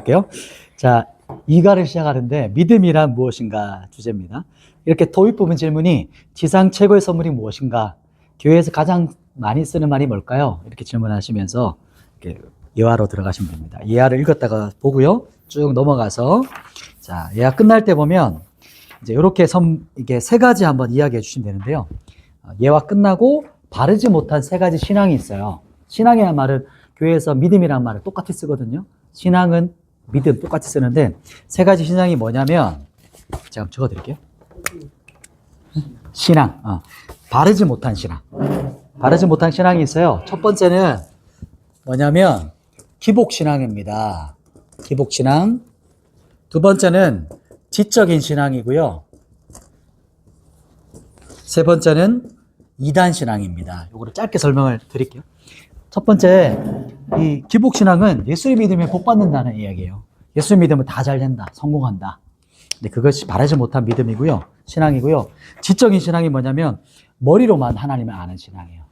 할게요. 자, 이가를 시작하는데 믿음이란 무엇인가 주제입니다. 이렇게 토익 부분 질문이 지상 최고의 선물이 무엇인가, 교회에서 가장 많이 쓰는 말이 뭘까요? 이렇게 질문하시면서 이렇게 예화로 들어가시면 됩니다. 예화를 읽었다가 보고요. 쭉 넘어가서 자, 예화 끝날 때 보면 이제 이렇게 이게 세 가지 한번 이야기해 주시면 되는데요. 예화 끝나고 바르지 못한 세 가지 신앙이 있어요. 신앙이라는 말은 교회에서 믿음이라는 말을 똑같이 쓰거든요. 신앙은 믿음 똑같이 쓰는데 세 가지 신앙이 뭐냐면 제가 적어 드릴게요. 신앙, 바르지 못한 신앙. 바르지 못한 신앙이 있어요. 첫 번째는 뭐냐면 기복신앙입니다. 기복신앙. 두 번째는 지적인 신앙이고요. 세 번째는 이단신앙입니다. 이거를 짧게 설명을 드릴게요. 첫 번째, 이 기복신앙은 예수를 믿으면 복 받는다는 이야기예요. 예수를 믿으면 다 잘 된다, 성공한다. 근데 그것이 바르지 못한 믿음이고요. 신앙이고요. 지적인 신앙이 뭐냐면 머리로만 하나님을 아는 신앙이에요.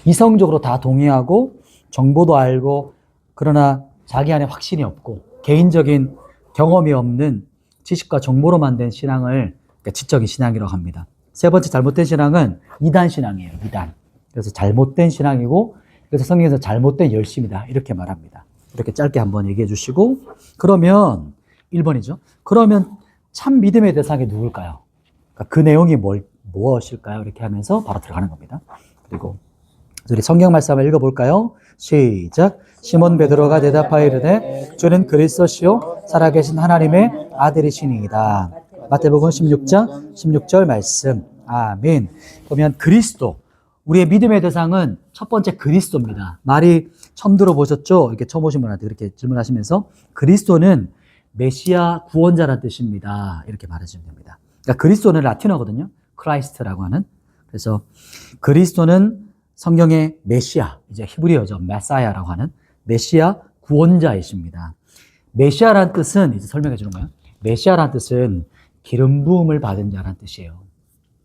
이성적으로 다 동의하고 정보도 알고 그러나 자기 안에 확신이 없고 개인적인 경험이 없는 지식과 정보로만 된 신앙을 지적인 신앙이라고 합니다. 세 번째 잘못된 신앙은 이단 신앙이에요. 이단. 그래서 잘못된 신앙이고 그래서 성경에서 잘못된 열심이다 이렇게 말합니다. 이렇게 짧게 한번 얘기해 주시고 그러면 1번이죠. 그러면 참 믿음의 대상이 누굴까요? 그러니까 그 내용이 무엇일까요? 이렇게 하면서 바로 들어가는 겁니다. 그리고 우리 성경 말씀 한번 읽어볼까요? 시작. 시몬 베드로가 대답하여 이르되 주는 그리스도시요 살아계신 하나님의 아들이시니이다. 마태복음 16장 16절 말씀. 아멘. 그러면 그리스도, 우리의 믿음의 대상은 첫 번째 그리스도입니다. 말이 처음 들어보셨죠? 이렇게 처음 오신 분한테 그렇게 질문하시면서 그리스도는 메시아 구원자라는 뜻입니다. 이렇게 말해주면 됩니다. 그러니까 그리스도는 라틴어거든요. 크라이스트라고 하는. 그래서 그리스도는 성경의 메시아, 이제 히브리어죠. 메사야라고 하는 메시아 구원자이십니다. 메시아라는 뜻은 이제 설명해 주는 거예요. 메시아라는 뜻은 기름 부음을 받은 자라는 뜻이에요.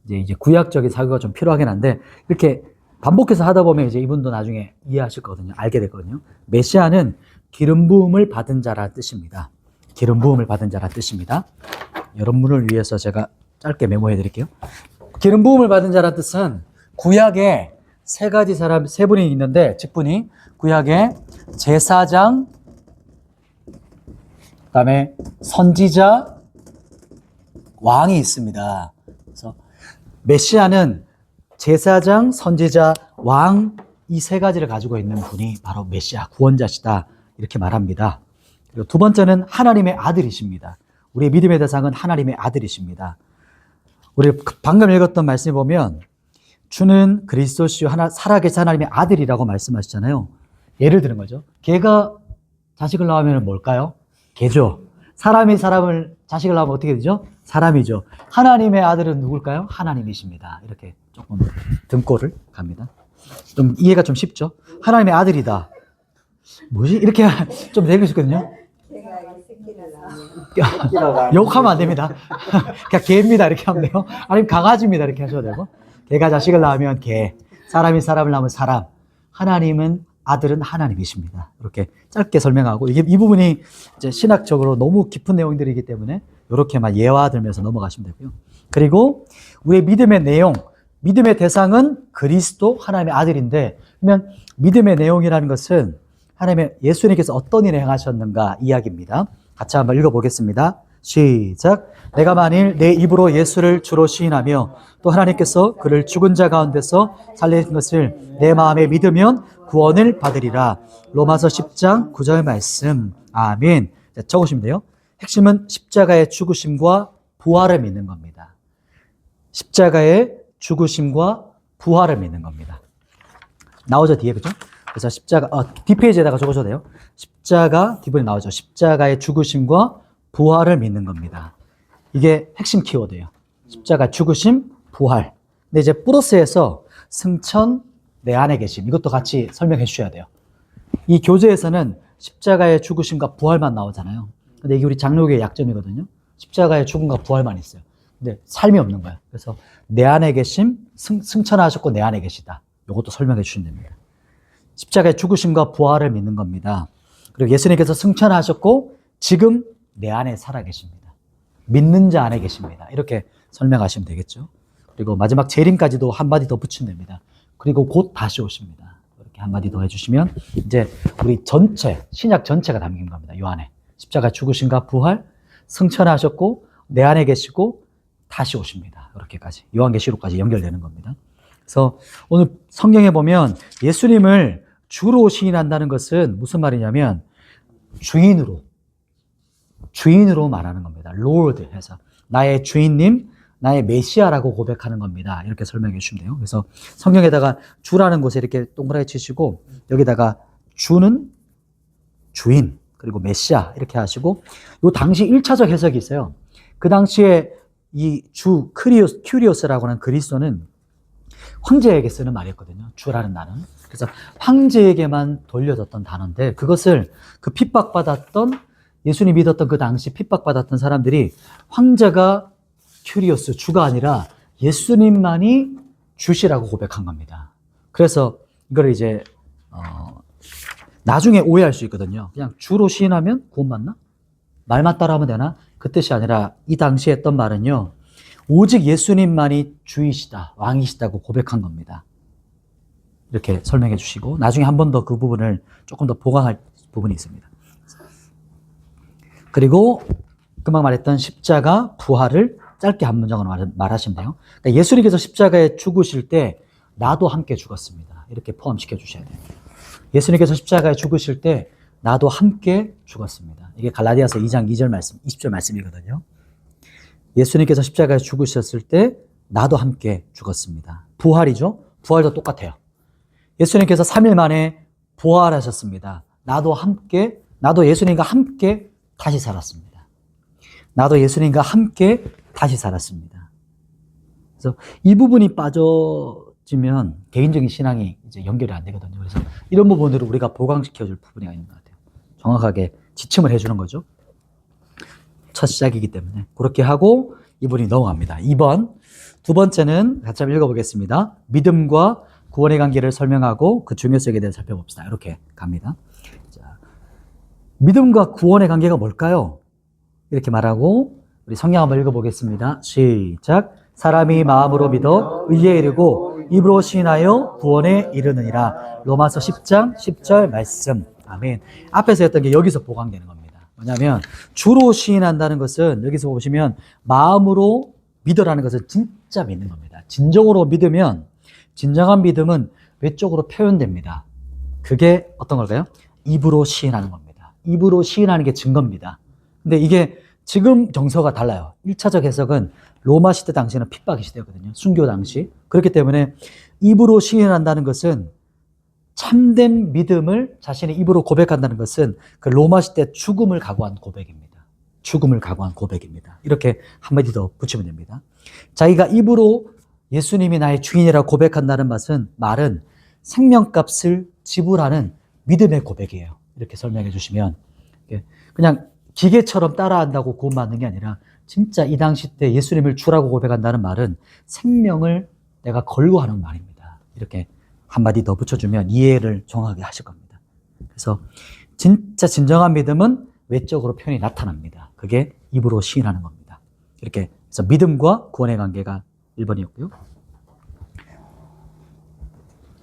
이제 구약적인 사고가 좀 필요하긴 한데 이렇게 반복해서 하다 보면 이제 이분도 나중에 이해하실 거거든요. 알게 됐거든요. 메시아는 기름 부음을 받은 자라는 뜻입니다. 기름 부음을 받은 자라는 뜻입니다. 여러분을 위해서 제가 짧게 메모해 드릴게요. 기름 부음을 받은 자라는 뜻은 구약에 세 가지 사람, 세 분이 있는데 직분이 구약에 제사장, 그다음에 선지자, 왕이 있습니다. 그래서 메시아는 제사장, 선지자, 왕 이 세 가지를 가지고 있는 분이 바로 메시아 구원자시다 이렇게 말합니다. 그리고 두 번째는 하나님의 아들이십니다. 우리의 믿음의 대상은 하나님의 아들이십니다. 우리 방금 읽었던 말씀을 보면 주는 그리스도시요 살아계신 하나님의 아들이라고 말씀하시잖아요. 예를 드는 거죠. 개가 자식을 낳으면 뭘까요? 개죠. 사람이 자식을 낳으면 어떻게 되죠? 사람이죠. 하나님의 아들은 누굴까요? 하나님이십니다. 이렇게 조금 등골을 갑니다. 좀 이해가 좀 쉽죠? 하나님의 아들이다. 뭐지? 이렇게 좀 되고 싶거든요. 욕하면 안 됩니다. 그냥 개입니다. 이렇게 하면 돼요. 아니면 강아지입니다. 이렇게 하셔도 되고. 개가 자식을 낳으면 개, 사람이 사람을 낳으면 사람, 하나님은 아들은 하나님이십니다. 이렇게 짧게 설명하고 이 부분이 이제 신학적으로 너무 깊은 내용들이기 때문에 이렇게만 예화 들면서 넘어가시면 되고요. 그리고 우리의 믿음의 내용, 믿음의 대상은 그리스도 하나님의 아들인데 그러면 믿음의 내용이라는 것은 하나님의 예수님께서 어떤 일을 행하셨는가 이야기입니다. 같이 한번 읽어보겠습니다. 시작. 내가 만일 내 입으로 예수를 주로 시인하며 또 하나님께서 그를 죽은 자 가운데서 살리신 것을 내 마음에 믿으면 구원을 받으리라. 로마서 10장 9절 말씀. 아멘. 자, 적으시면 돼요. 핵심은 십자가의 죽으심과 부활을 믿는 겁니다. 십자가의 죽으심과 부활을 믿는 겁니다. 나오죠 뒤에 그죠? 그래서 십자가 뒷페이지에다가 적으셔도 돼요. 십자가 뒷부분에 나오죠. 십자가의 죽으심과 부활을 믿는 겁니다. 이게 핵심 키워드예요. 십자가 죽으심, 부활. 근데 이제 플러스에서 승천, 내 안에 계심. 이것도 같이 설명해 주셔야 돼요. 이 교재에서는 십자가의 죽으심과 부활만 나오잖아요. 근데 이게 우리 장로교의 약점이거든요. 십자가의 죽음과 부활만 있어요. 근데 삶이 없는 거예요. 그래서 내 안에 계심, 승천하셨고 내 안에 계시다. 이것도 설명해 주시면 됩니다. 십자가의 죽으심과 부활을 믿는 겁니다. 그리고 예수님께서 승천하셨고 지금 내 안에 살아계십니다. 믿는 자 안에 계십니다. 이렇게 설명하시면 되겠죠. 그리고 마지막 재림까지도 한마디 더 붙이면 됩니다. 그리고 곧 다시 오십니다. 이렇게 한마디 더 해주시면 이제 우리 전체, 신약 전체가 담긴 겁니다. 요 안에. 십자가 죽으신가 부활, 승천하셨고 내 안에 계시고 다시 오십니다. 이렇게까지 요한계시록까지 연결되는 겁니다. 그래서 오늘 성경에 보면 예수님을 주로 시인한다는 것은 무슨 말이냐면 주인으로 말하는 겁니다. Lord 해서 나의 주인님, 나의 메시아라고 고백하는 겁니다. 이렇게 설명해 주시면 돼요. 그래서 성경에다가 주라는 곳에 이렇게 동그랗게 치시고 여기다가 주는 주인 그리고 메시아 이렇게 하시고 요 당시 1차적 해석이 있어요. 그 당시에 이 주 큐리오스라고 하는 그리스도는 황제에게 쓰는 말이었거든요. 주라는 단어는. 그래서 황제에게만 돌려졌던 단어인데 그것을 그 핍박받았던 예수님 믿었던 그 당시 핍박받았던 사람들이 황제가 큐리오스 주가 아니라 예수님만이 주시라고 고백한 겁니다. 그래서 이걸 이제 나중에 오해할 수 있거든요. 그냥 주로 시인하면 구원받나? 말만 따라하면 되나? 그 뜻이 아니라 이 당시에 했던 말은요. 오직 예수님만이 주이시다, 왕이시다고 고백한 겁니다. 이렇게 설명해 주시고 나중에 한 번 더 그 부분을 조금 더 보강할 부분이 있습니다. 그리고 금방 말했던 십자가 부활을 짧게 한 문장으로 말하시면 돼요. 그러니까 예수님께서 십자가에 죽으실 때 나도 함께 죽었습니다. 이렇게 포함시켜 주셔야 돼요. 예수님께서 십자가에 죽으실 때 나도 함께 죽었습니다. 이게 갈라디아서 2장 2절 말씀, 20절 말씀이거든요. 예수님께서 십자가에 죽으셨을 때 나도 함께 죽었습니다. 부활이죠. 부활도 똑같아요. 예수님께서 3일 만에 부활하셨습니다. 나도 예수님과 함께 다시 살았습니다. 나도 예수님과 함께 다시 살았습니다. 그래서 이 부분이 빠져지면 개인적인 신앙이 이제 연결이 안 되거든요. 그래서 이런 부분으로 우리가 보강시켜줄 부분이 있는 것 같아요. 정확하게 지침을 해주는 거죠. 첫 시작이기 때문에. 그렇게 하고 이분이 넘어갑니다. 2번. 두 번째는 같이 한번 읽어보겠습니다. 믿음과 구원의 관계를 설명하고 그 중요성에 대해서 살펴봅시다. 이렇게 갑니다. 자, 믿음과 구원의 관계가 뭘까요? 이렇게 말하고 우리 성경 한번 읽어보겠습니다. 시작. 사람이 마음으로 믿어 의에 이르고 입으로 시인하여 구원에 이르느니라. 로마서 10장 10절 말씀. 아멘. 앞에서 했던 게 여기서 보강되는 겁니다. 뭐냐면 주로 시인한다는 것은 여기서 보시면 마음으로 믿어라는 것은 진짜 믿는 겁니다. 진정으로 믿으면 진정한 믿음은 외적으로 표현됩니다. 그게 어떤 걸까요? 입으로 시인하는 겁니다. 입으로 시인하는 게 증거입니다. 근데 이게 지금 정서가 달라요. 1차적 해석은 로마 시대 당시에는 핍박의 시대였거든요. 순교 당시. 그렇기 때문에 입으로 시인한다는 것은 참된 믿음을 자신의 입으로 고백한다는 것은 그 로마 시대 죽음을 각오한 고백입니다. 죽음을 각오한 고백입니다. 이렇게 한마디 더 붙이면 됩니다. 자기가 입으로 예수님이 나의 주인이라고 고백한다는 말은 생명값을 지불하는 믿음의 고백이에요. 이렇게 설명해 주시면 그냥 기계처럼 따라한다고 구원받는 게 아니라 진짜 이 당시 때 예수님을 주라고 고백한다는 말은 생명을 내가 걸고 하는 말입니다. 이렇게 한마디 더 붙여주면 이해를 정확하게 하실 겁니다. 그래서 진짜 진정한 믿음은 외적으로 표현이 나타납니다. 그게 입으로 시인하는 겁니다. 이렇게 해서 믿음과 구원의 관계가 1번이었고요.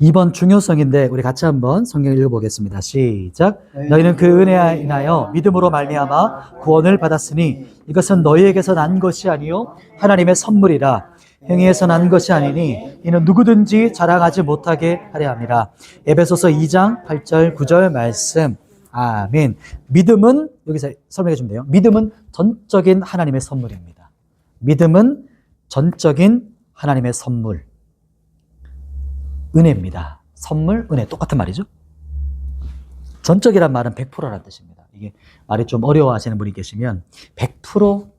2번 중요성인데 우리 같이 한번 성경 읽어보겠습니다. 시작. 너희는 그 은혜에 인하여 믿음으로 말미암아 구원을 받았으니 이것은 너희에게서 난 것이 아니요 하나님의 선물이라. 행위에서 난 것이 아니니 이는 누구든지 자랑하지 못하게 하려 함이라. 에베소서 2장 8절 9절 말씀. 아멘. 믿음은 여기서 설명해 주면 돼요. 믿음은 전적인 하나님의 선물입니다. 믿음은 전적인 하나님의 선물. 은혜입니다. 선물, 은혜 똑같은 말이죠. 전적이란 말은 100%라는 뜻입니다. 이게 말이 좀 어려워하시는 분이 계시면 100%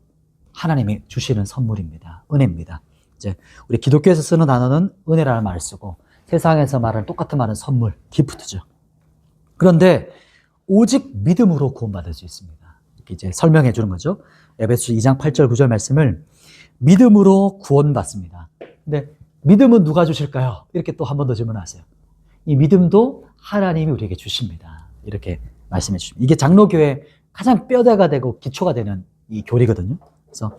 하나님이 주시는 선물입니다. 은혜입니다. 이제 우리 기독교에서 쓰는 단어는 은혜라는 말을 쓰고 세상에서 말하는 똑같은 말은 선물, 기프트죠. 그런데 오직 믿음으로 구원받을 수 있습니다. 이렇게 이제 설명해 주는 거죠. 에베소 2장 8절 9절 말씀을 믿음으로 구원받습니다. 근데 믿음은 누가 주실까요? 이렇게 또 한 번 더 질문하세요. 이 믿음도 하나님이 우리에게 주십니다. 이렇게 말씀해 주십니다. 이게 장로교회 가장 뼈대가 되고 기초가 되는 이 교리거든요. 그래서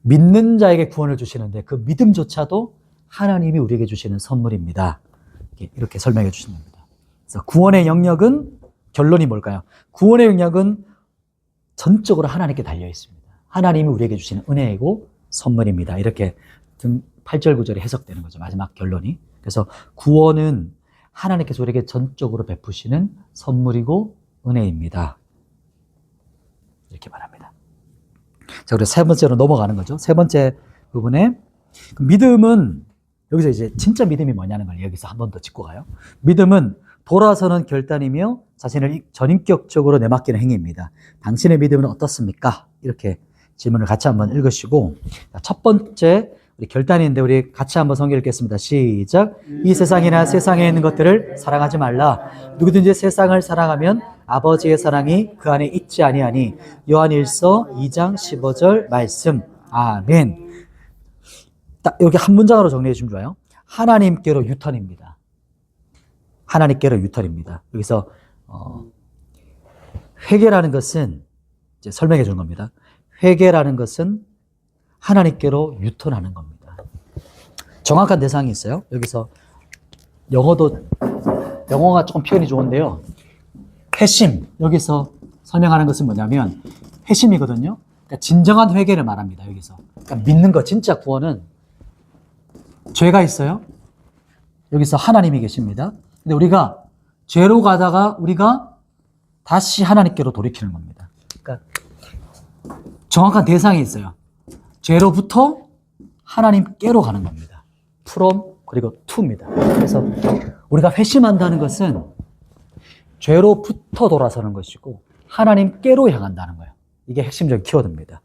믿는 자에게 구원을 주시는데 그 믿음조차도 하나님이 우리에게 주시는 선물입니다. 이렇게 설명해 주시는 겁니다. 그래서 구원의 영역은 결론이 뭘까요? 구원의 영역은 전적으로 하나님께 달려 있습니다. 하나님이 우리에게 주시는 은혜이고 선물입니다. 이렇게 8절 9절이 해석되는 거죠. 마지막 결론이. 그래서 구원은 하나님께서 우리에게 전적으로 베푸시는 선물이고 은혜입니다. 이렇게 말합니다. 자, 그래서 세 번째로 넘어가는 거죠. 세 번째 부분에 믿음은 여기서 이제 진짜 믿음이 뭐냐는 걸 여기서 한 번 더 짚고 가요. 믿음은 돌아서는 결단이며 자신을 전인격적으로 내맡기는 행위입니다. 당신의 믿음은 어떻습니까? 이렇게 질문을 같이 한번 읽으시고, 첫 번째 우리 결단인데 우리 같이 한번 성경 읽겠습니다. 시작. 이 세상이나 세상에 있는 것들을 사랑하지 말라. 누구든지 세상을 사랑하면 아버지의 사랑이 그 안에 있지 아니하니. 요한일서 2장 15절 말씀. 아멘. 딱 여기 한 문장으로 정리해 주면 좋아요. 하나님께로 유턴입니다. 하나님께로 유턴입니다. 여기서 회개라는 것은 이제 설명해 준 겁니다. 회개라는 것은 하나님께로 유턴하는 겁니다. 정확한 대상이 있어요. 여기서 영어가 조금 표현이 좋은데요. 회심, 여기서 설명하는 것은 뭐냐면 회심이거든요. 그러니까 진정한 회개를 말합니다. 여기서. 그러니까 믿는 거, 진짜 구원은 죄가 있어요. 여기서 하나님이 계십니다. 근데 우리가 죄로 가다가 우리가 다시 하나님께로 돌이키는 겁니다. 그러니까 정확한 대상이 있어요. 죄로부터 하나님께로 가는 겁니다. from 그리고 to입니다. 그래서 우리가 회심한다는 것은 죄로부터 돌아서는 것이고 하나님께로 향한다는 거예요. 이게 핵심적인 키워드입니다.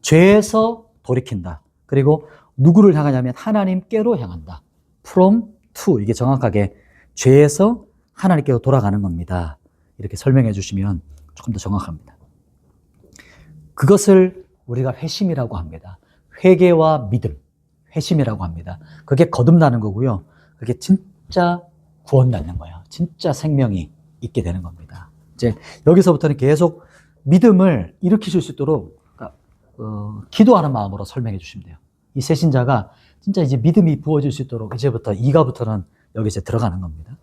죄에서 돌이킨다. 그리고 누구를 향하냐면 하나님께로 향한다. from to 이게 정확하게 죄에서 하나님께로 돌아가는 겁니다. 이렇게 설명해 주시면 조금 더 정확합니다. 그것을 우리가 회심이라고 합니다. 회개와 믿음, 회심이라고 합니다. 그게 거듭나는 거고요. 그게 진짜 구원받는 거예요. 진짜 생명이 있게 되는 겁니다. 이제 여기서부터는 계속 믿음을 일으키실 수 있도록 기도하는 마음으로 설명해 주시면 돼요. 이 새신자가 진짜 이제 믿음이 부어질 수 있도록 이제부터 이가부터는 여기 이제 들어가는 겁니다.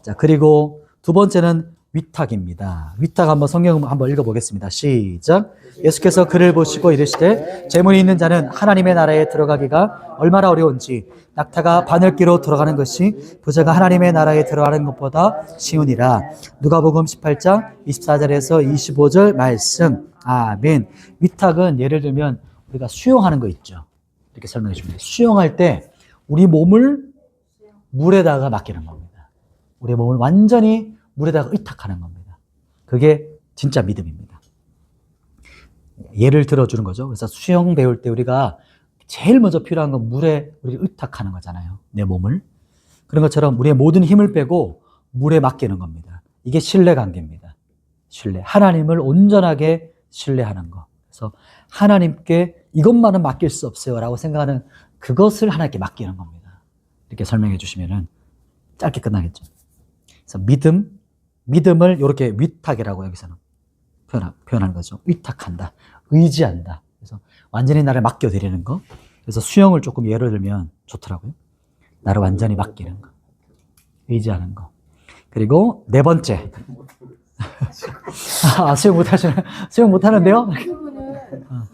자, 그리고 두 번째는 위탁입니다. 위탁 한번 성경 한번 읽어보겠습니다. 시작. 예수께서 그를 보시고 이르시되 재물이 있는 자는 하나님의 나라에 들어가기가 얼마나 어려운지 낙타가 바늘기로 들어가는 것이 부자가 하나님의 나라에 들어가는 것보다 쉬우니라. 누가복음 18장 24절에서 25절 말씀. 아멘. 위탁은 예를 들면 우리가 수영하는 거 있죠. 이렇게 설명해 줍니다. 수영할 때 우리 몸을 물에다가 맡기는 겁니다. 우리 몸을 완전히 물에다가 의탁하는 겁니다. 그게 진짜 믿음입니다. 예를 들어주는 거죠. 그래서 수영 배울 때 우리가 제일 먼저 필요한 건 물에 우리를 의탁하는 거잖아요. 내 몸을. 그런 것처럼 우리의 모든 힘을 빼고 물에 맡기는 겁니다. 이게 신뢰 관계입니다. 신뢰. 하나님을 온전하게 신뢰하는 거. 그래서 하나님께 이것만은 맡길 수 없어요 라고 생각하는 그것을 하나님께 맡기는 겁니다. 이렇게 설명해 주시면은 짧게 끝나겠죠. 그래서 믿음을 이렇게 위탁이라고 여기서는 표현하는 거죠. 위탁한다. 의지한다. 그래서 완전히 나를 맡겨드리는 거. 그래서 수영을 조금 예를 들면 좋더라고요. 나를 완전히 맡기는 거. 의지하는 거. 그리고 네 번째. 수영 못하는데요?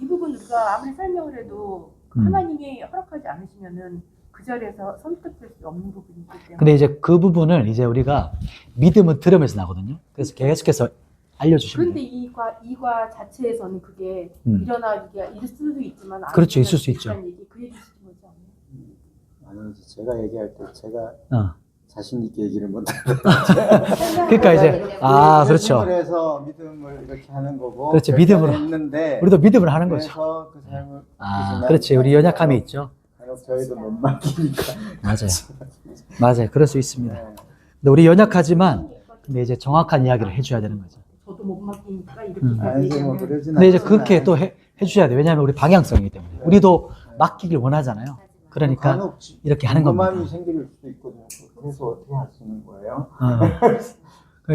이 부분 우리가 아무리 설명을 해도 하나님이 허락하지 않으시면은 그 자리에서 선택될 수 없는 부분이기 때문에. 근데 이제 그 부분을 이제 우리가 믿음은 들으면서 나거든요. 그래서 계속해서 알려주시면 그런데 이과 자체에서는 그게 일어나기가 있을 수도 있지만 그렇죠, 있을 수 있죠. 그 얘기 주시지 뭐지 않나요? 아니 제가 얘기할 때 제가 자신 있게 얘기를 못해요. 그러니까 이제 그렇죠. 해서 믿음을 이렇게 하는 거고. 그렇죠, 믿음으로 했는데 우리도 믿음을 하는 거죠. 그래서 그 삶을 그렇지, 우리 연약함이 있죠. 저희도 못 맡기니까. 맞아요, 그럴 수 있습니다. 근데 우리 연약하지만 근데 이제 정확한 이야기를 해줘야 되는 거죠. 저도 못 맡기니까 이렇게 근데 이제 그렇게 또 해주셔야 돼요. 왜냐하면 우리 방향성이기 때문에 우리도 맡기길 원하잖아요. 그러니까 이렇게 하는 겁니다. 마음이 생길 수도 있거든요. 그래서 어떻게 하시는 거예요?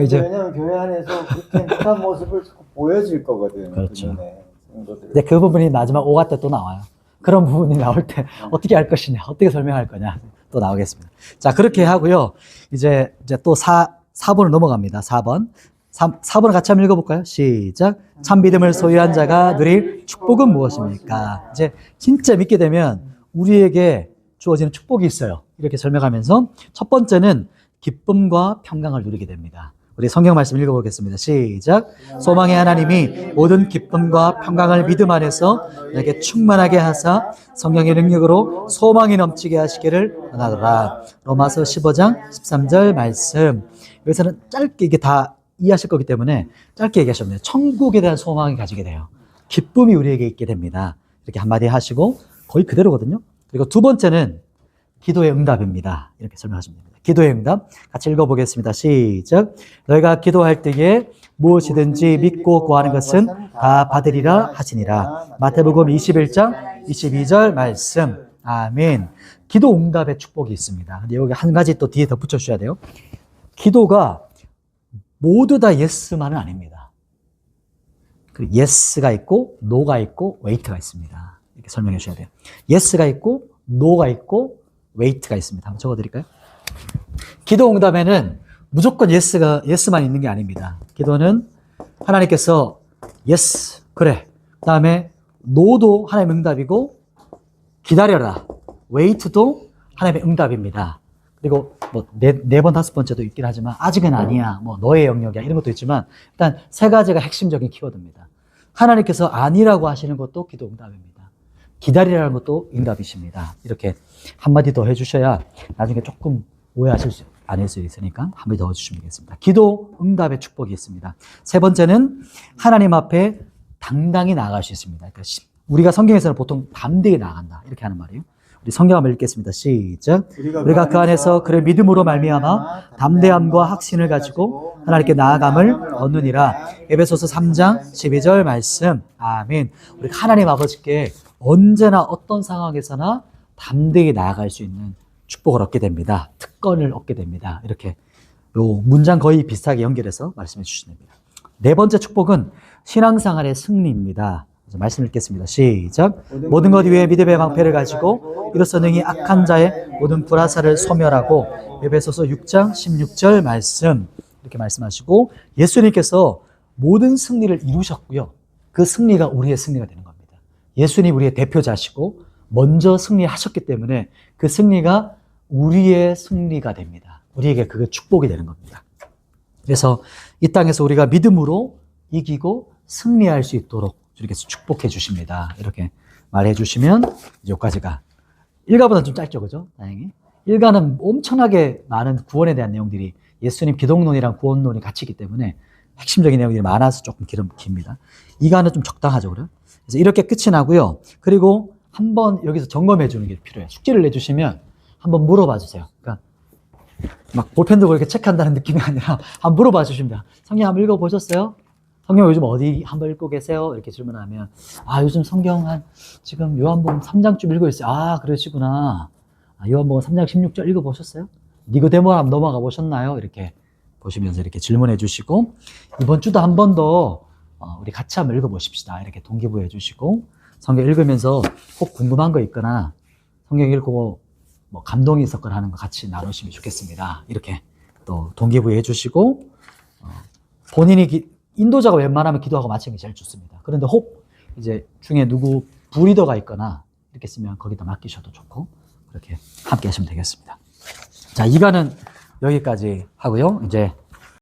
이제 왜냐하면 교회 안에서 그렇게 행복한 모습을 자꾸 보여질 거거든. 그렇죠. 그 눈에, 성도들. 근데 그 부분이 마지막 5가 때 또 나와요. 그런 부분이 나올 때 어떻게 할 것이냐, 어떻게 설명할 거냐 또 나오겠습니다. 자, 그렇게 하고요. 이제 또 4번을 넘어갑니다. 4번. 4번을 같이 한번 읽어볼까요? 시작. 참 믿음을 소유한 자가 누릴 축복은 무엇입니까? 이제 진짜 믿게 되면 우리에게 주어지는 축복이 있어요. 이렇게 설명하면서 첫 번째는 기쁨과 평강을 누리게 됩니다. 우리 성경 말씀 읽어보겠습니다. 시작. 소망의 하나님이 모든 기쁨과 평강을 믿음 안에서 내게 충만하게 하사 성령의 능력으로 소망이 넘치게 하시기를 원하노라. 로마서 15장 13절 말씀. 여기서는 짧게 이게 다 이해하실 거기 때문에 짧게 얘기하셨네요. 천국에 대한 소망이 가지게 돼요. 기쁨이 우리에게 있게 됩니다. 이렇게 한마디 하시고 거의 그대로거든요. 그리고 두 번째는 기도의 응답입니다. 이렇게 설명하시면 됩니다. 기도의 응답 같이 읽어보겠습니다. 시작. 너희가 기도할 때에 무엇이든지 믿고 구하는 것은 다 받으리라 하시니라. 마태복음 21장 22절 말씀. 아멘. 기도 응답의 축복이 있습니다. 근데 여기 한 가지 또 뒤에 덧붙여 주셔야 돼요. 기도가 모두 다 예스만은 아닙니다. 그 예스가 있고 노가 있고 웨이트가 있습니다. 이렇게 설명해 주셔야 돼요. 예스가 있고 노가 있고 웨이트가 있습니다. 한번 적어드릴까요? 기도 응답에는 무조건 예스만 있는 게 아닙니다. 기도는 하나님께서 예스, 그래. 그 다음에 노도 하나님의 응답이고 기다려라. 웨이트도 하나님의 응답입니다. 그리고 뭐 네 번, 다섯 번째도 있긴 하지만 아직은 아니야. 뭐 너의 영역이야. 이런 것도 있지만 일단 세 가지가 핵심적인 키워드입니다. 하나님께서 아니라고 하시는 것도 기도 응답입니다. 기다리라는 것도 응답이십니다. 이렇게 한마디 더 해주셔야 나중에 조금 오해하실 수, 아닐 수 있으니까 한마디 더 해주시면 되겠습니다. 기도 응답의 축복이 있습니다. 세 번째는 하나님 앞에 당당히 나아갈 수 있습니다. 그러니까 우리가 성경에서는 보통 담대히 나아간다. 이렇게 하는 말이에요. 우리 성경 한번 읽겠습니다. 시작. 우리가 그 안에서 그를 믿음으로 말미암아 담대함과 확신을 가지고 하나님께 나아감을 얻느니라. 에베소서 3장 12절 말씀. 아멘. 우리 하나님 아버지께 언제나 어떤 상황에서나 담대히 나아갈 수 있는 축복을 얻게 됩니다. 특권을 얻게 됩니다. 이렇게 요 문장 거의 비슷하게 연결해서 말씀해 주시면 됩니다. 네 번째 축복은 신앙생활의 승리입니다. 말씀 읽겠습니다. 시작. 모든 것 위에 믿음의 방패를 가지고 이로써 능히 악한 자의 모든 불화살을 소멸하고. 에베소서 6장 16절 말씀. 이렇게 말씀하시고 예수님께서 모든 승리를 이루셨고요. 그 승리가 우리의 승리가 되는 겁니다. 예수님 우리의 대표자시고 먼저 승리하셨기 때문에 그 승리가 우리의 승리가 됩니다. 우리에게 그게 축복이 되는 겁니다. 그래서 이 땅에서 우리가 믿음으로 이기고 승리할 수 있도록 주님께서 축복해 주십니다. 이렇게 말해 주시면 이제 여기까지가 1가보다는 좀 짧죠, 그죠? 다행히 1가는 엄청나게 많은 구원에 대한 내용들이 예수님 기독론이랑 구원론이 같이 있기 때문에 핵심적인 내용들이 많아서 조금 깁니다. 2가는 좀 적당하죠, 그래요? 그래서 이렇게 끝이 나고요. 그리고 한번 여기서 점검해 주는 게 필요해요. 숙제를 내주시면 한번 물어봐 주세요. 그러니까 막 볼펜 들고 이렇게 체크한다는 느낌이 아니라 한번 물어봐 주십니다. 성경 한번 읽어보셨어요? 성경 요즘 어디 한번 읽고 계세요? 이렇게 질문하면 요즘 성경 지금 요한복음 3장쯤 읽고 있어요. 그러시구나. 요한복음 3장 16절 읽어보셨어요? 니고데모 한번 넘어가 보셨나요? 이렇게 보시면서 이렇게 질문해 주시고 이번 주도 한 번 더 우리 같이 한번 읽어보십시다. 이렇게 동기부여 해주시고 성경 읽으면서 혹 궁금한 거 있거나 성경 읽고 뭐 감동이 있었거나 하는 거 같이 나누시면 좋겠습니다. 이렇게 또 동기부여 해주시고 본인이 인도자가 웬만하면 기도하고 마치는 게 제일 좋습니다. 그런데 혹 이제 중에 누구 부리더가 있거나 이렇게 쓰면 거기다 맡기셔도 좋고 그렇게 함께 하시면 되겠습니다. 자, 2가는 여기까지 하고요. 이제